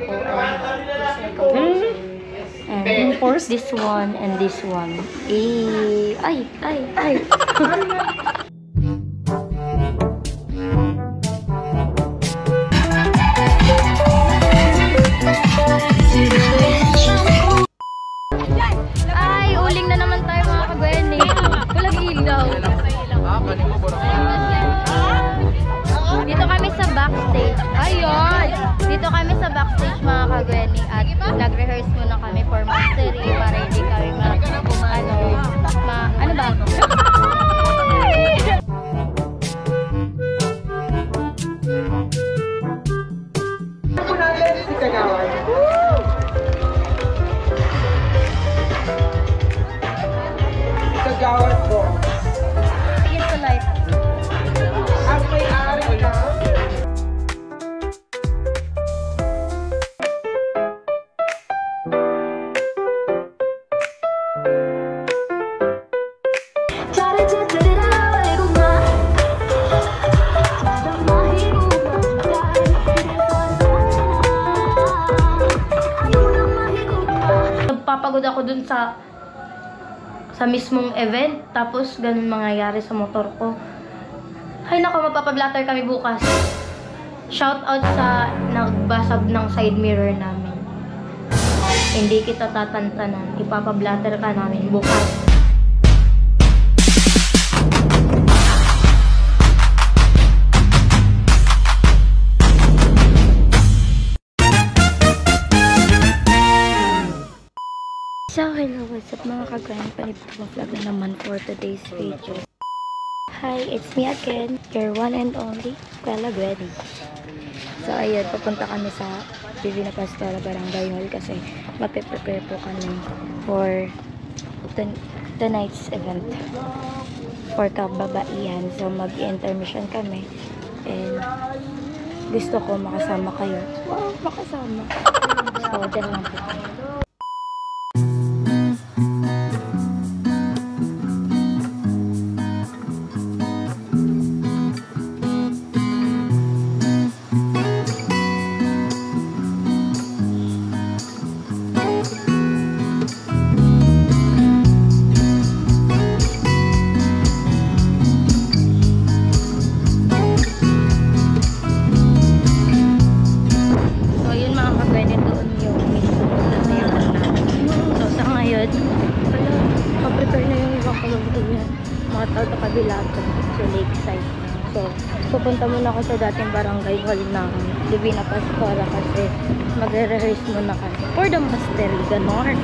ako and of course this one and this one. Ay. Ay, uling na naman tayo mga kagwene. Walang ilaw. Dito kami sa backstage. Ayun! Dito kami sa backstage mga kagwene. At nag-rehearse muna kami for mastery para hindi kami ano ba? Kagawad ko. Sige sa light. Ang may-ari ka. Nagpapagod ako dun sa mismong event, tapos ganun mangyayari sa motor ko. Hay nako, mapapablatter kami bukas. Shout out sa nagbasag ng side mirror namin. Hindi kita tatantanan, ipapablatter ka namin bukas. So, hello, what's up mga kagwene? Panibang vlog na naman for today's video. Hi, it's me again, your one and only, Kuya Gwenny. So, ayun, papunta kami sa Divina Pastora Barangay Hall kasi mape-prepare po kami for tonight's event for kababaihan. So, mag-intermission kami and gusto ko makasama kayo. Wow, makasama. So, dyan lang po. Mga tao sa kabila to, sa lakeside. So, pupunta muna ako sa dating barangay hall ng Divina Pastora kasi magre-rehearse muna kami for the mastery, ganon.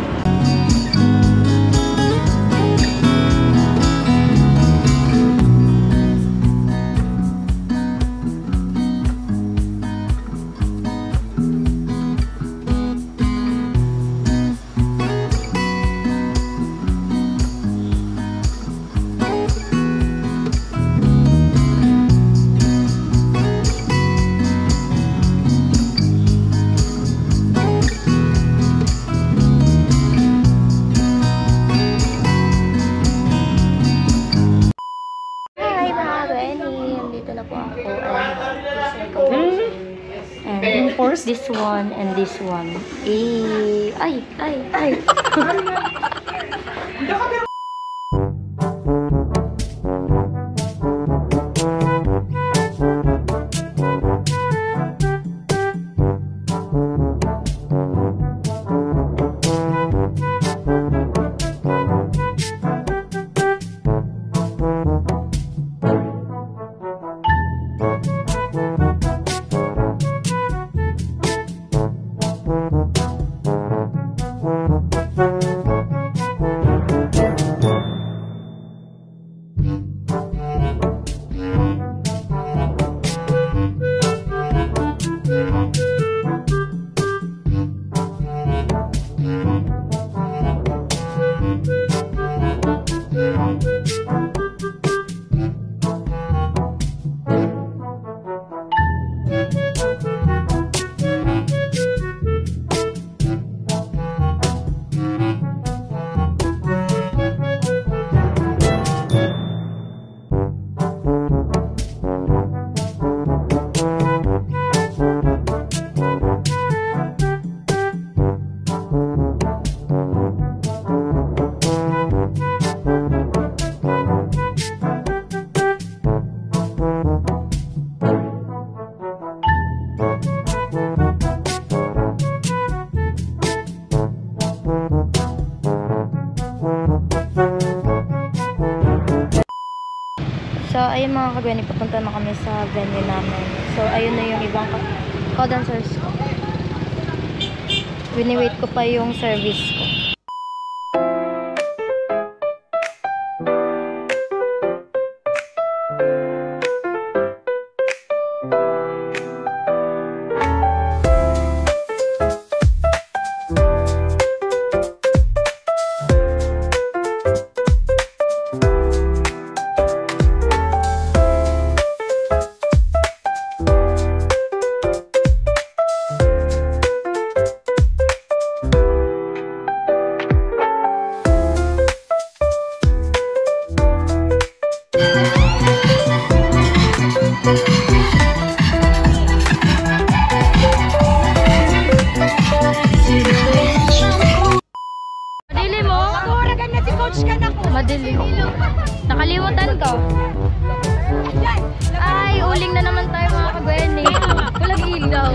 And of course, this one and this one. Ay. So, ayun mga kagwani, papunta na kami sa venue namin. So, ayun na yung ibang co-dancers ko. Wini-wait ko pa yung service ko. Madilim. Nakalimutan ko. Ay, uling na naman tayo mga kagwani. Walang ilaw.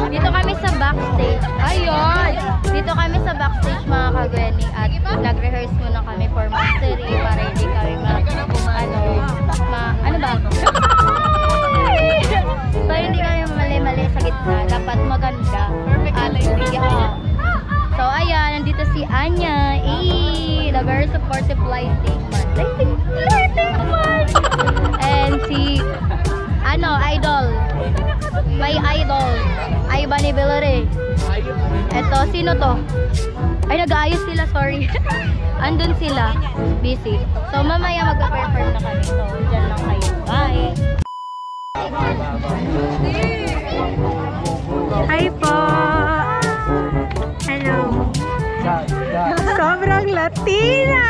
Dito kami sa backstage. Ayun! Dito kami sa backstage mga kagwani. At nag-rehearse muna kami for mastery para hindi kami ano ba? So, hindi kami mali-mali sa gitna. Dapat maganda. At so, ayan, nandito si Anya. The very supportive lighting man. Lighting man! And si, idol. My idol. Ay, Bani Belore. Eto, sino to? Ay, nag-aayos sila, sorry. Andun sila. Busy. So, mamaya mag-perform na kami. So, dyan lang kayo. Bye! Hi po! Hello! Sobrang Latina!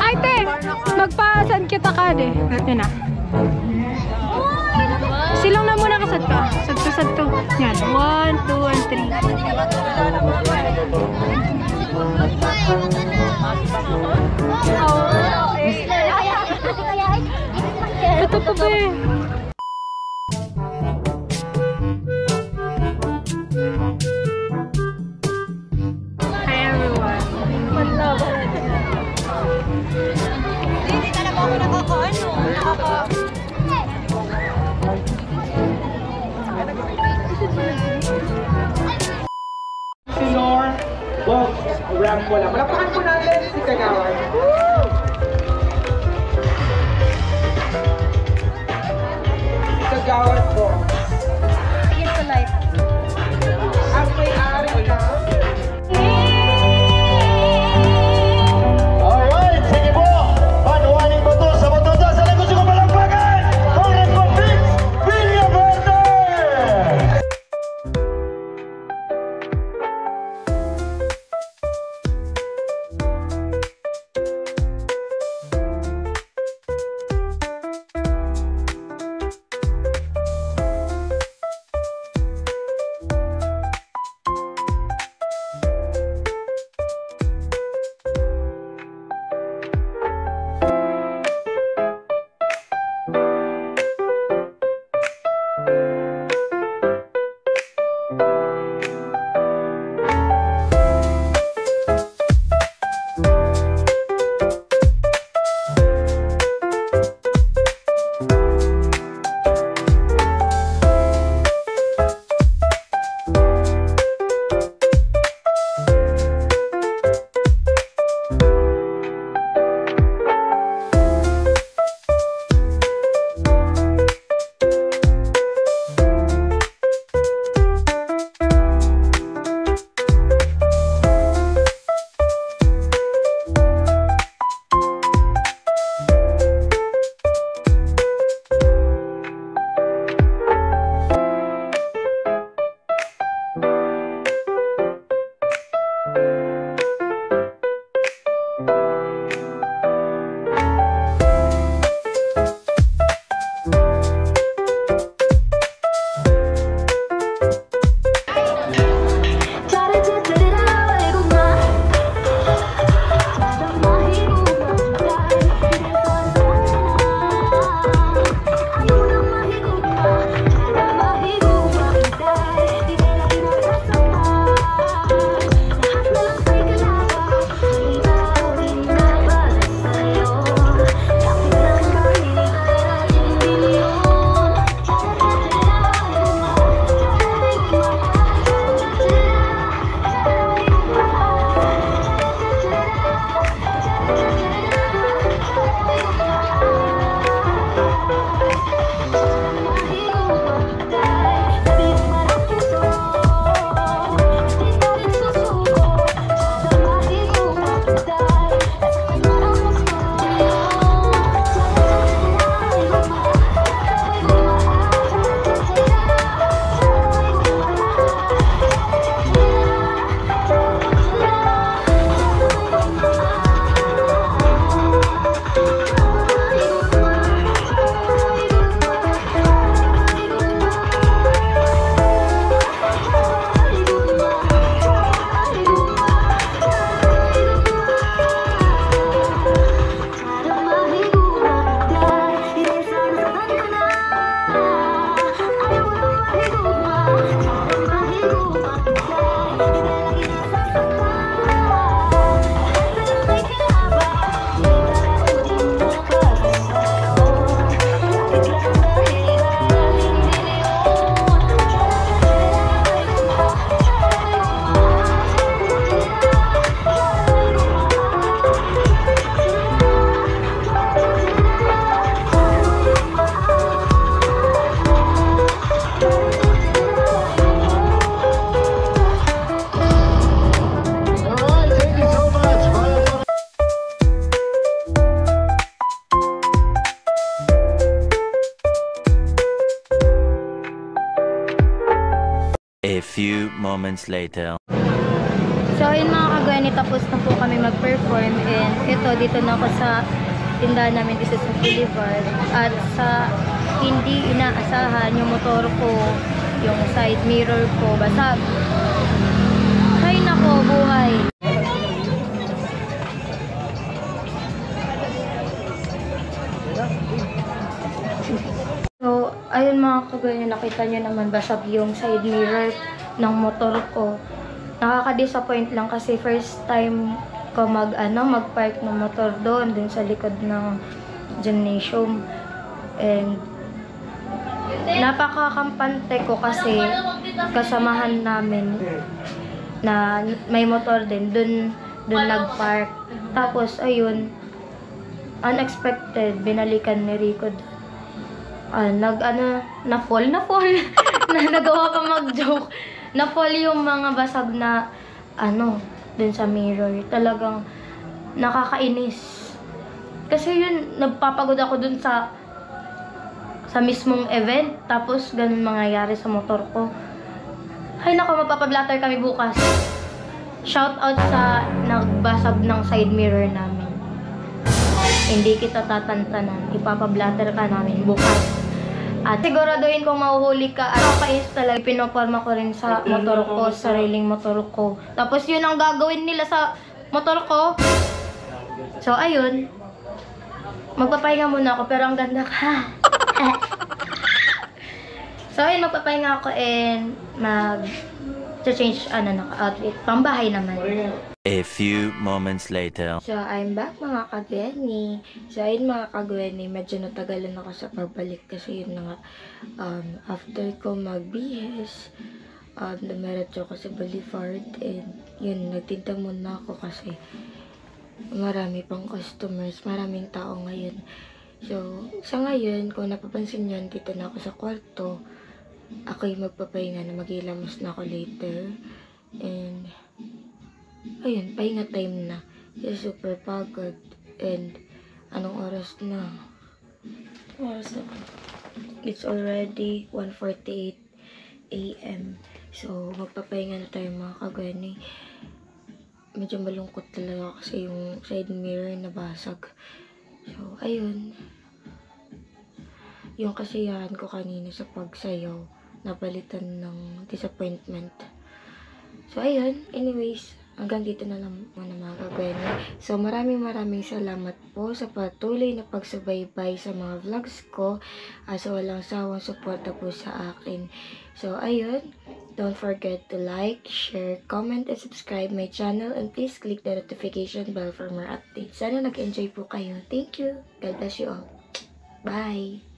Ay, te! Magpasan kita ka, de. Yun na. Silang na muna kasad ka. Sadto. Yan. 1, 2, and 3. Ito pa ba eh? Hi everyone. Hindi talaga ako Sinor, Box, Ramp wala. Malapakan po natin si Kagawan. Kagawan po. Sige sa light. At may-ari ka. Alright, sige po. Panuwanin mo to sa batuta sa likod ko palagpagan. Congress for Vince Villaverde. few moments later. So ayun mga kagani, tapos na po kami mag-perform and ito, dito na ako sa tindahan namin dito sa Boulevard at sa hindi inaasahan yung motor ko, yung side mirror ko basag. Hay nako, buhay. So ayun mga kagani, nakita nyo naman basag yung side mirror ng motor ko. Nakaka-disappoint lang kasi first time ko mag-park ng motor doon sa likod ng gymnasium. And napakakampante ko kasi kasamahan namin na may motor din doon nag-park. Tapos ayun, unexpected, binalikan ni Rico doon. Na-fall. Nagawa pa mag-joke. Na-fall yung mga basag na dun sa mirror. Talagang nakakainis. Kasi yun, nagpapagod ako dun sa mismong event. Tapos ganun mangyayari sa motor ko. Hay nako, magpapablatter kami bukas. Shout out sa nagbasag ng side mirror namin. Hindi kita tatantanan. Ipapablatter ka namin bukas. At siguraduhin kung mahuhuli ka. Nakakais talaga. Pinoporma ko rin sa motor ko, sariling motor ko. Tapos yun ang gagawin nila sa motor ko. So ayun. Magpapahinga muna ako pero ang ganda ka. So ayun, magpapahinga ako and mag-change outfit. Pambahay naman. A few moments later. So, I'm back mga kagweni. So, ayun mga kagweni, medyo natagalan ako sa pagbalik kasi yun na nga, after ko mag-BS, dumiretso ako sa Boulevard and yun, nagtinda muna ako kasi marami pang customers, maraming tao ngayon. So, sa ngayon, kung napapansin nyo, dito na ako sa kwarto, ako'y magpapahinga na maghilamos na ako later. And ayun, pahinga time na. Kasi super pagod. And anong oras na? It's already 1:48 AM. So, magpapahinga na tayo mga kagani. Medyo malungkot talaga kasi yung side mirror nabasag. So, ayun. Yung kasiyahan ko kanina sa pagsayaw, napalitan ng disappointment. So, ayun. Anyways, hanggang dito na lang muna mga kagweni. So, maraming salamat po sa patuloy na pagsubaybay sa mga vlogs ko. Sa walang sawang suporta po sa akin. So, ayun. Don't forget to like, share, comment, and subscribe my channel. And please click the notification bell for more updates. Sana nag-enjoy po kayo. Thank you. God bless you all. Bye!